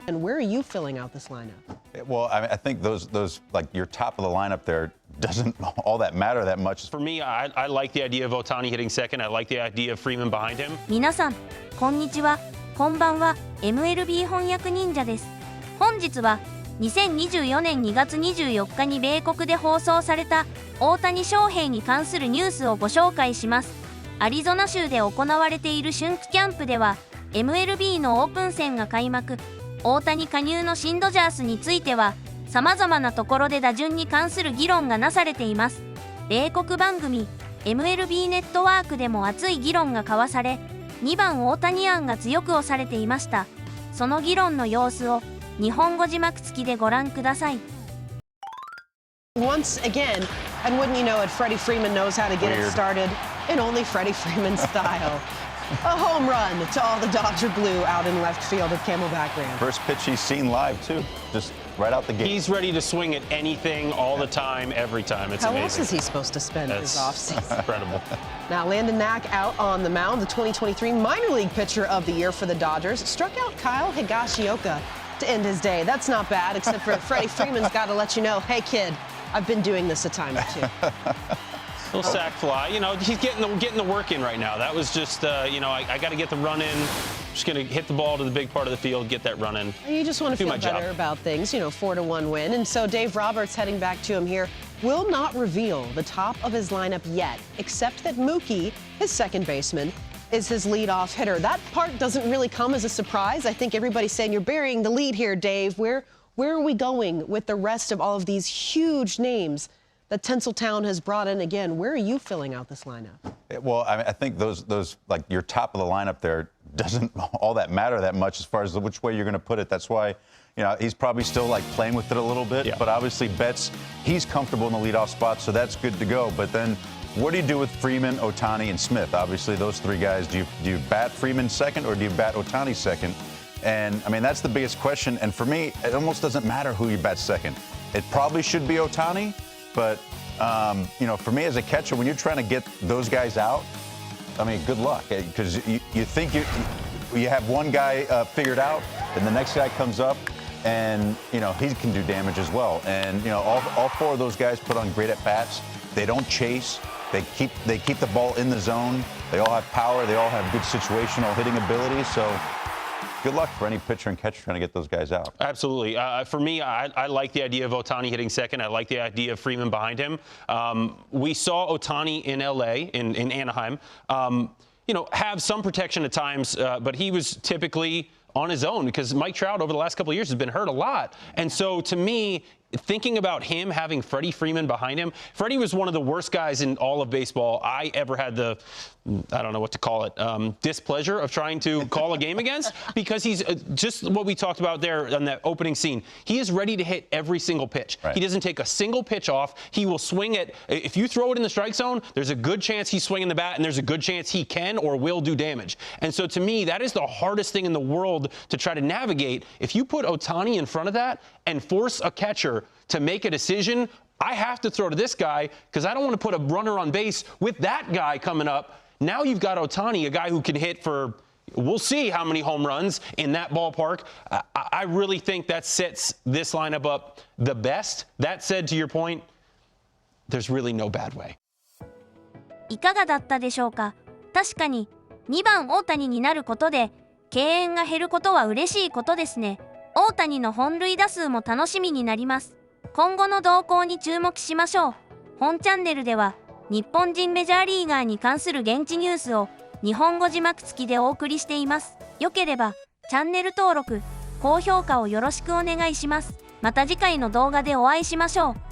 And where are you filling out this lineup? Well, I think those like your top of the lineup there doesn't all that matter that much. For me, I like the idea of Ohtani hitting second. I like the idea of Freeman behind him. 皆さん、こんにちは。こんばんは。MLB 翻訳忍者です。本日は2024年2月24日に米国で放送された大谷翔平に関するニュースをご紹介します。アリゾナ州で行われている春季キャンプでは MLB のオープン戦が開幕。大谷加入の新ドジャースについてはさまざまなところで打順に関する議論がなされています。米国番組 MLB ネットワークでも熱い議論が交わされ、2番大谷案が強く押されていました。その議論の様子を日本語字幕付きでご覧ください。Once again, and wouldn't you know it, Freddie Freeman knows how to get it started in only Freddie Freeman style. A home run to all the Dodger blue out in left field at Camelback Ranch. First pitch he's seen live too, just right out the gate. He's ready to swing at anything all the time, every time. It's How amazing. else is he supposed to spend his offseason? Incredible. Now, Landon Knack out on the mound, the 2023 minor league pitcher of the year for the Dodgers, struck out Kyle Higashioka to end his day. That's not bad, except for Freddie Freeman's got to let you know, hey kid, I've been doing this a time or two. Little sack fly. You know, he's getting the work in right now. That was just, I got to get the run in. Just going to hit the ball to the big part of the field, get that run in. You just want to feel better about things, 4-1 win. And so Dave Roberts, heading back to him here, will not reveal the top of his lineup yet, except that Mookie, his second baseman, is his leadoff hitter. That part doesn't really come as a surprise. I think everybody's saying you're burying the lead here, Dave. Where are we going with the rest of all of these huge names that Tinseltown has brought in? Again, where are you filling out this lineup? Well, I think those like your top of the lineup there doesn't all that matter that much as far as which way you're going to put it. That's why, he's probably still like playing with it a little bit. Yeah. But obviously, Betts, he's comfortable in the leadoff spot, so that's good to go. But then, what do you do with Freeman, Ohtani, and Smith? Obviously, those three guys. Do you bat Freeman second or do you bat Ohtani second? And I mean, that's the biggest question. And for me, it almost doesn't matter who you bat second. It probably should be Ohtani. But, for me as a catcher, when you're trying to get those guys out, I mean, good luck. Because you think you have one guy figured out, and the next guy comes up, and, he can do damage as well. And, all four of those guys put on great at-bats. They don't chase. They keep the ball in the zone. They all have power. They all have good situational hitting ability. So good luck for any pitcher and catcher trying to get those guys out. Absolutely. For me, I like the idea of Ohtani hitting second. I like the idea of Freeman behind him. We saw Ohtani in L.A., in Anaheim, have some protection at times, but he was typically on his own because Mike Trout over the last couple of years has been hurt a lot. And so to me, thinking about him having Freddie Freeman behind him, Freddie was one of the worst guys in all of baseball I ever had the, I don't know what to call it, displeasure of trying to call a game against, because he's just what we talked about there on that opening scene. He is ready to hit every single pitch. Right. He doesn't take a single pitch off. He will swing it. If you throw it in the strike zone, there's a good chance he's swinging the bat, and there's a good chance he can or will do damage. And so to me, that is the hardest thing in the world to try to navigate. If you put Ohtani in front of that and force a catcher to make a decision, I have to throw to this guy because I don't want to put a runner on base with that guy coming up. Now you've got Ohtani, a guy who can hit for, we'll see how many home runs in that ballpark. I really think that sets this lineup up the best. That said, to your point, there's really no bad way. いかがだったでしょうか。確かに2番大谷になることで敬遠が減ることは嬉しいことですね。大谷の本塁打数も楽しみになります。今後の動向に注目しましょう。本チャンネルでは日本人メジャーリーガーに関する現地ニュースを日本語字幕付きでお送りしています。よければチャンネル登録、高評価をよろしくお願いします。また次回の動画でお会いしましょう。